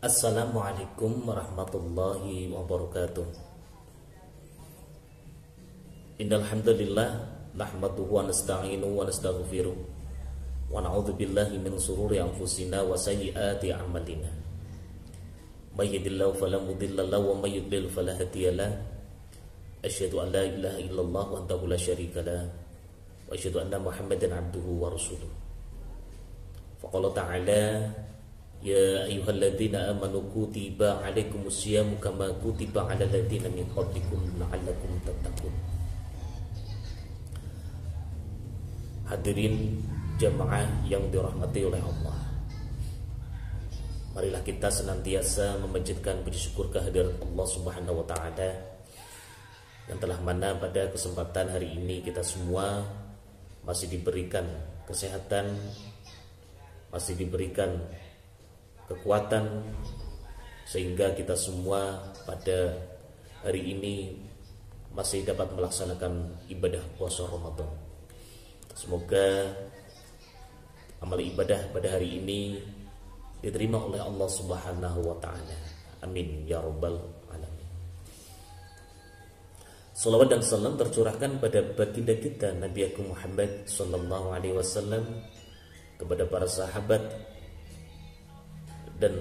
Assalamualaikum warahmatullahi wabarakatuh. Innal hamdalillah nahmaduhu wa nasta'inuhu wa nastaghfiruh wa na'udzu billahi min shururi anfusina wa sayyiati a'malina. May yahdihillahu fala mudilla lahu wa may yudlil fala hadiya lahu. Asyhadu an la ilaha illallah wahdahu la syarika lahu wa asyhadu anna Muhammadan 'abduhu wa rasuluh. Faqala ta'ala ya ayyuhalladzina amanu kutiba 'alaikumus syiyamu kama kutiba 'alal ladzina min qablikum la'allakum tattaqun. Hadirin jamaah yang dirahmati oleh Allah, marilah kita senantiasa memanjatkan puji syukur kehadirat Allah Subhanahu wa taala yang telah mana pada kesempatan hari ini kita semua masih diberikan kesehatan, masih diberikan kekuatan, sehingga kita semua pada hari ini masih dapat melaksanakan ibadah puasa Ramadan. Semoga amal ibadah pada hari ini diterima oleh Allah Subhanahu wa taala. Amin ya rabbal alamin. Salawat dan salam tercurahkan pada baginda kita Nabi Agung Muhammad sallallahu alaihi wasallam, kepada para sahabat dan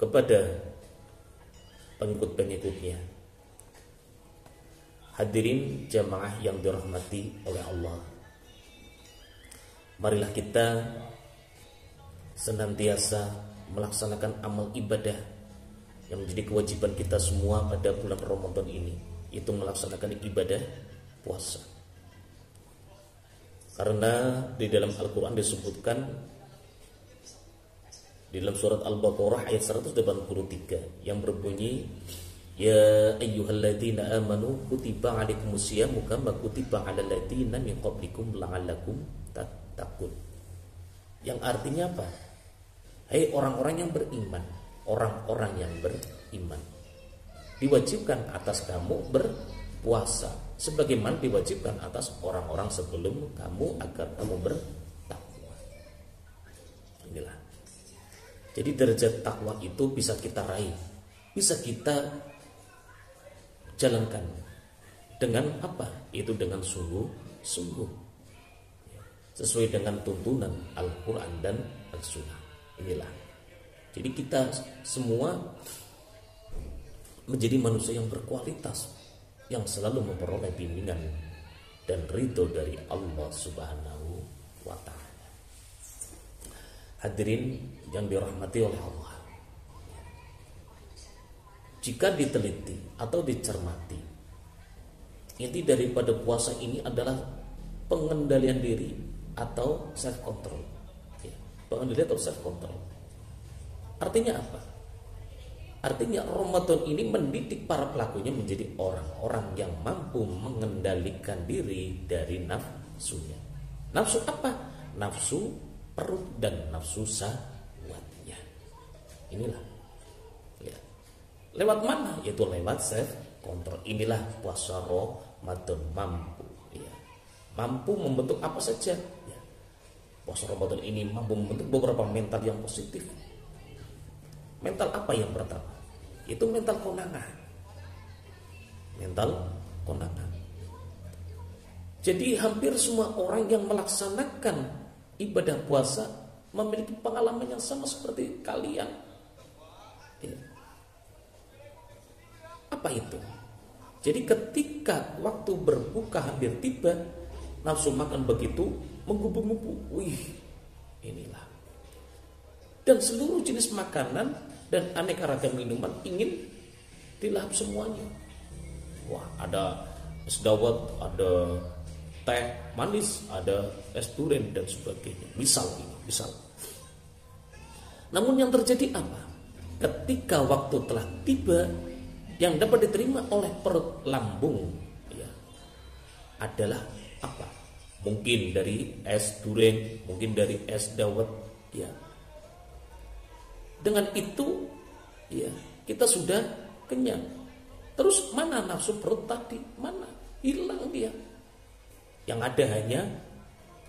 kepada pengikut-pengikutnya. Hadirin jamaah yang dirahmati oleh Allah, marilah kita senantiasa melaksanakan amal ibadah yang menjadi kewajiban kita semua pada bulan Ramadan ini, yaitu melaksanakan ibadah puasa. Karena di dalam Al-Quran disebutkan di dalam surat Al-Baqarah ayat 183 yang berbunyi ya ayyuhalladzina amanu kutiba 'alaikumus syiyamu kama kutiba 'alal ladzina min qablikum la'allakum tattaqun. Yang artinya apa? Hai orang-orang yang beriman, orang-orang yang beriman, diwajibkan atas kamu berpuasa sebagaimana diwajibkan atas orang-orang sebelum kamu agar kamu bertakwa. Inilah. Jadi derajat takwa itu bisa kita raih, bisa kita jalankan dengan apa? Itu dengan sungguh-sungguh, sesuai dengan tuntunan Al-Quran dan Al-Sunnah. Inilah. Jadi kita semua menjadi manusia yang berkualitas, yang selalu memperoleh bimbingan dan ridho dari Allah Subhanahu wa ta'ala. Hadirin yang dirahmati oleh Allah, jika diteliti atau dicermati, inti daripada puasa ini adalah pengendalian diri atau self control. Pengendalian atau self control. Artinya apa? Artinya Ramadan ini mendidik para pelakunya menjadi orang-orang yang mampu mengendalikan diri dari nafsunya. Nafsu apa? Nafsu perut dan nafsu syahwatnya. Inilah. Ya. Lewat mana? Yaitu lewat self control. Inilah puasa Ramadan mampu. Ya. Mampu membentuk apa saja. Ya. Puasa Ramadan ini mampu membentuk beberapa mental yang positif. Mental apa yang pertama? Itu mental konangan. Mental konangan. Jadi hampir semua orang yang melaksanakan ibadah puasa memiliki pengalaman yang sama seperti kalian. Ya. Apa itu? Jadi ketika waktu berbuka hampir tiba, nafsu makan begitu menggubu-gubu. Wih, inilah. Dan seluruh jenis makanan dan aneka ragam minuman ingin dilahap semuanya. Wah, ada es dawet, ada teh manis, ada es durian dan sebagainya. Misal. Namun yang terjadi apa? Ketika waktu telah tiba, yang dapat diterima oleh perut lambung ya, adalah apa? Mungkin dari es durian, mungkin dari es dawet ya. Dengan itu ya, kita sudah kenyang. Terus mana nafsu perut tadi? Mana? Hilang dia. Yang ada hanya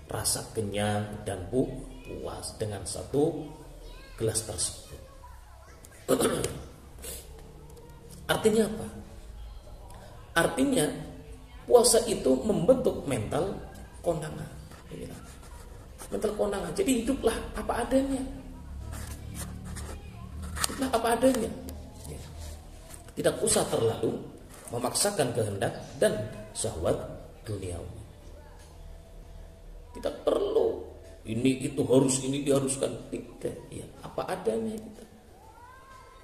rasa kenyang dan puas dengan satu gelas tersebut. Artinya apa? Artinya puasa itu membentuk mental kondangan. Mental kondangan. Jadi hiduplah apa adanya. Hiduplah apa adanya. Tidak usah terlalu memaksakan kehendak dan syahwat duniawi. Tidak perlu ini itu harus, ini diharuskan. Tidak. Ya, apa adanya kita.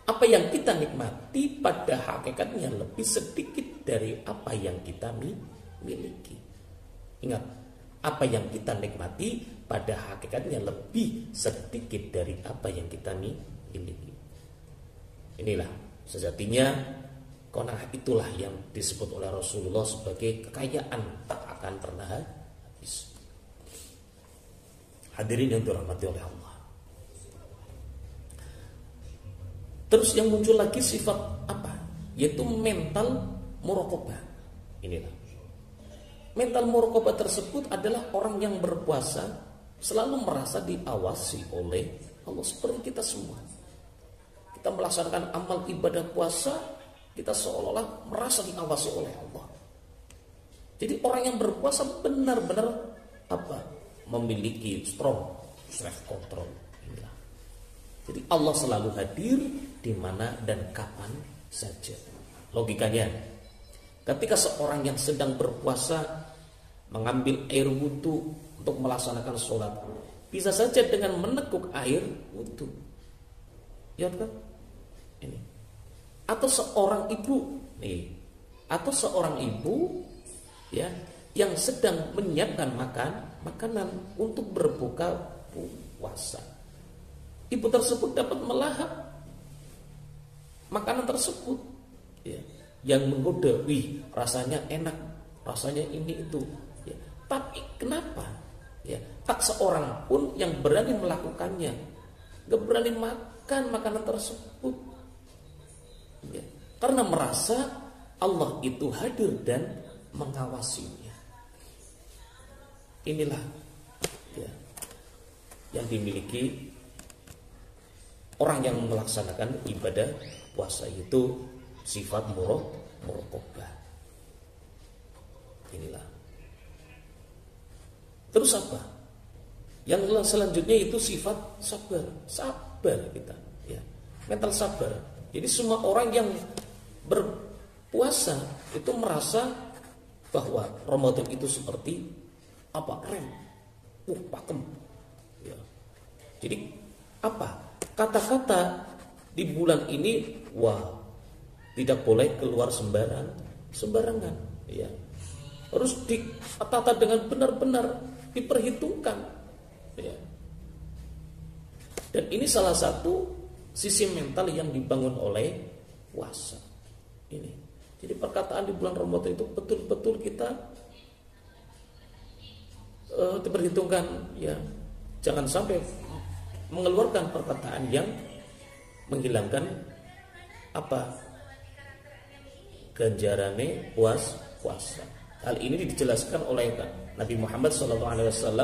Apa yang kita nikmati pada hakikatnya lebih sedikit dari apa yang kita miliki. Ingat, apa yang kita nikmati pada hakikatnya lebih sedikit dari apa yang kita miliki. Inilah sejatinya qanaah, itulah yang disebut oleh Rasulullah sebagai kekayaan tak akan pernah habis. Hadirin yang dirahmati oleh Allah. Terus yang muncul lagi sifat apa? Yaitu mental muraqabah. Inilah. Mental muraqabah tersebut adalah orang yang berpuasa selalu merasa diawasi oleh Allah seperti kita semua. Kita melaksanakan amal ibadah puasa, kita seolah-olah merasa diawasi oleh Allah. Jadi orang yang berpuasa benar-benar apa? Memiliki strong self control. Inilah. Jadi Allah selalu hadir di mana dan kapan saja. Logikanya, ketika seorang yang sedang berpuasa mengambil air wudhu untuk melaksanakan sholat, bisa saja dengan meneguk air wudhu. Ya kan? Ini. Atau seorang ibu, atau seorang ibu ya yang sedang menyiapkan makanan untuk berbuka puasa. Ibu tersebut dapat melahap makanan tersebut ya, yang menggoda, rasanya enak, rasanya ini itu ya. Tapi kenapa ya, tak seorang pun yang berani melakukannya, gak berani makan makanan tersebut ya, karena merasa Allah itu hadir dan mengawasinya. Inilah ya, yang dimiliki orang yang melaksanakan ibadah puasa, itu sifat muraqabah. Inilah. Terus apa? Yang selanjutnya itu sifat sabar. Sabar kita, ya. Mental sabar. Jadi semua orang yang berpuasa itu merasa bahwa Ramadan itu seperti apa? Rem. Pakem. Ya. Jadi apa? Kata-kata di bulan ini, tidak boleh keluar sembarangan, ya. Harus ditata dengan benar-benar, diperhitungkan, ya. Dan ini salah satu sisi mental yang dibangun oleh puasa. Ini. Jadi perkataan di bulan Ramadan itu betul-betul kita diperhitungkan, ya. Jangan sampai mengeluarkan perkataan yang menghilangkan apa? Ganjarane puasa. Hal ini dijelaskan oleh Nabi Muhammad SAW.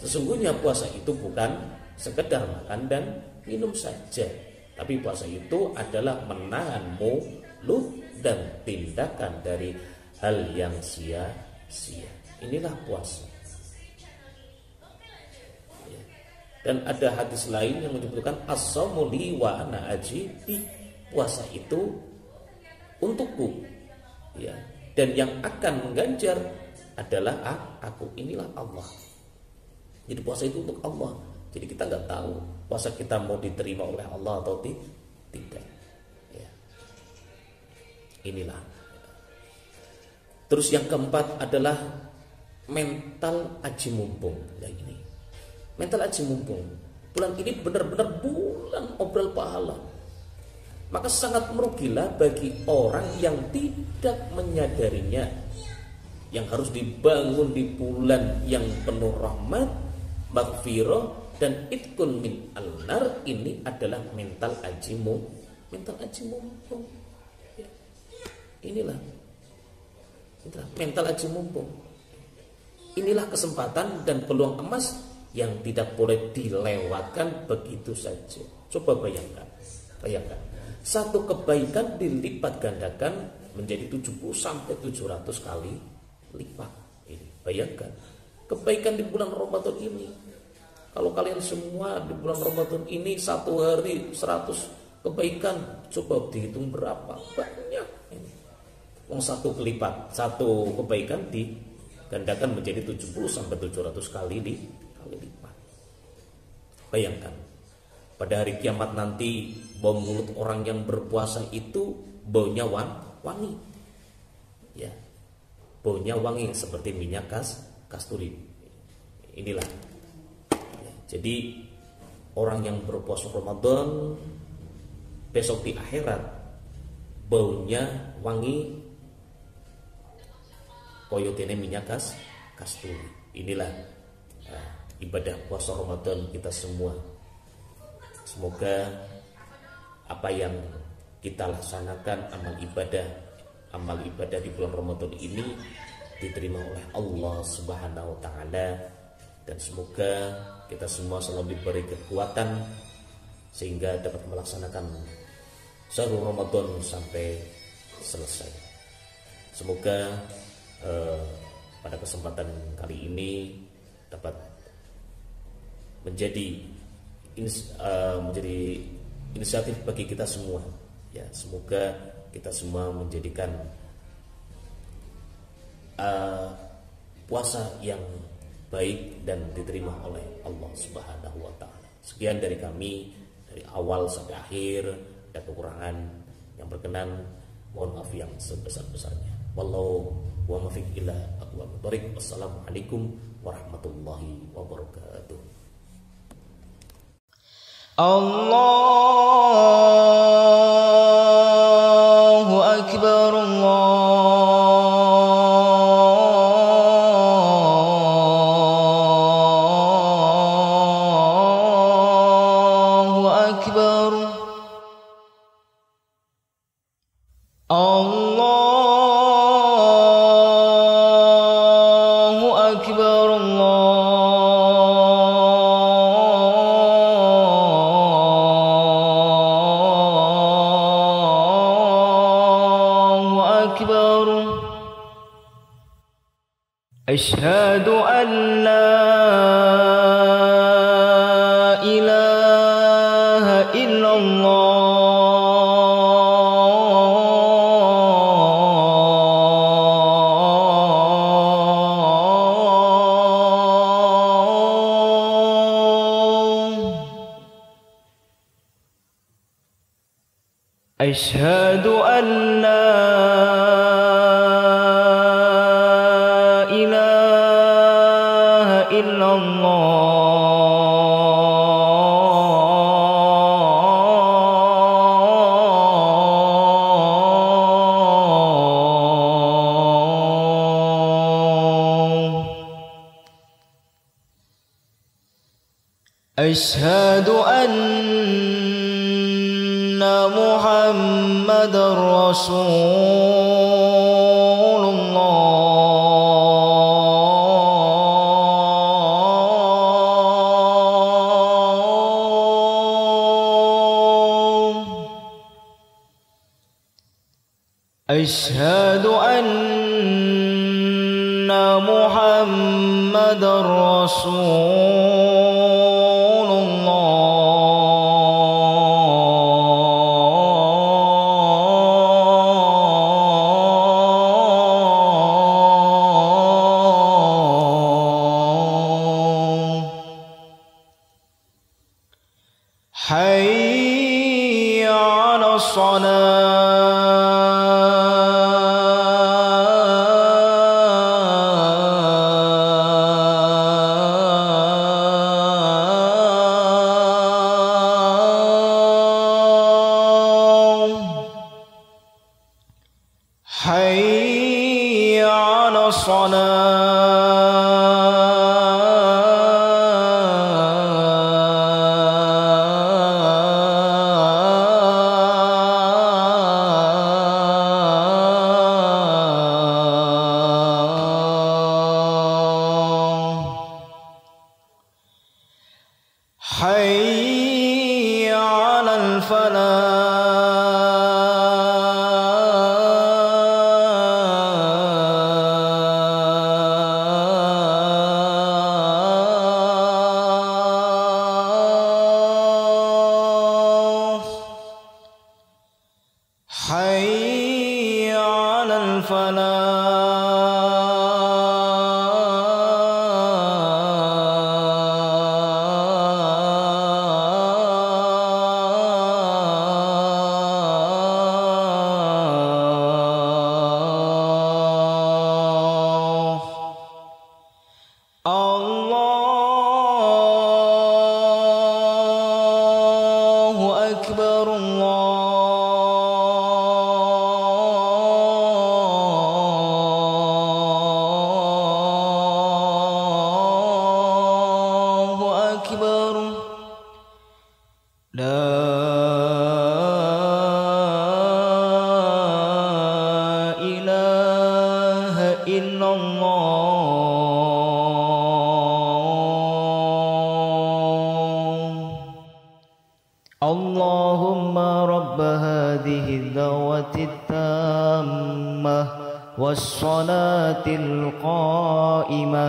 Sesungguhnya puasa itu bukan sekedar makan dan minum saja, tapi puasa itu adalah menahan mulut dan tindakan dari hal yang sia-sia. Inilah puasa. Dan ada hadis lain yang menyebutkan as-shaumu li wa ana ajibi, puasa itu untukku, ya. Dan yang akan mengganjar adalah aku, inilah Allah. Jadi puasa itu untuk Allah. Jadi kita nggak tahu puasa kita mau diterima oleh Allah atau tidak. Ya. Inilah. Terus yang keempat adalah mental aji mumpung. Nah ini. Mental aji mumpung. Bulan ini benar-benar bulan obral pahala. Maka sangat merugilah bagi orang yang tidak menyadarinya, yang harus dibangun di bulan yang penuh rahmat, maghfirah, dan itkun min al-nar. Ini adalah mental aji mumpung. Inilah mental aji mumpung. Inilah kesempatan dan peluang emas yang tidak boleh dilewatkan begitu saja. Coba bayangkan, Bayangkan, satu kebaikan dilipat gandakan menjadi 70 sampai 700 kali lipat. Ini bayangkan kebaikan di bulan Ramadan ini. Kalau kalian semua di bulan Ramadan ini satu hari 100 kebaikan, coba dihitung berapa banyak ini. Satu kebaikan digandakan menjadi 70 sampai 700 kali lipat. Bayangkan, pada hari kiamat nanti bau mulut orang yang berpuasa itu baunya wangi. Ya. Baunya wangi seperti minyak kasturi. Inilah. Ya, jadi orang yang berpuasa Ramadan besok di akhirat baunya wangi koyotene minyak kasturi. Inilah ibadah puasa Ramadan kita semua. Semoga apa yang kita laksanakan amal ibadah di bulan Ramadan ini diterima oleh Allah Subhanahu wa taala, dan semoga kita semua selalu diberi kekuatan sehingga dapat melaksanakan syahrul Ramadan sampai selesai. Semoga pada kesempatan kali ini dapat menjadi inisiatif bagi kita semua. Ya, semoga kita semua menjadikan puasa yang baik dan diterima oleh Allah Subhanahu wa taala. Sekian dari kami, dari awal sampai akhir. Ada kekurangan yang berkenan, mohon maaf yang sebesar-besarnya. Wallahu wa muwaffiq ila aqwamit thoriq. Wassalamualaikum warahmatullahi wabarakatuh. Allahu Akbar, Allahu Akbar, Allahu Akbar, Allahu Akbar. Asyhadu an la ilaha illallah. Asyhadu an la ilaha illallah. Asyhadu anna Muhammadar Rasulullah. Asyhadu anna Muhammadar Rasulullah. Hayya 'alas Hayya 'alas Hayya 'alal حي على الفلاح. الله أكبر الله أكبر لا إله إلا الله. اللهم رب هذه الدعوة التامة والصلاة القائمة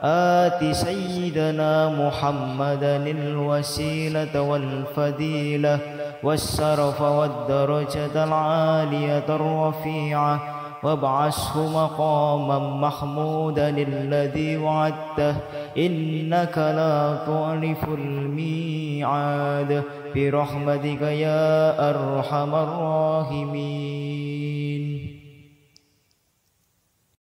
آت سيدنا محمدا الوسيلة والفضيلة والشرف والدرجة العالية الرفيعة وابعثه مقاما محمودا الذي وعدته إنك لا تخلف الميعاد برحمتك يا أرحم الراحمين.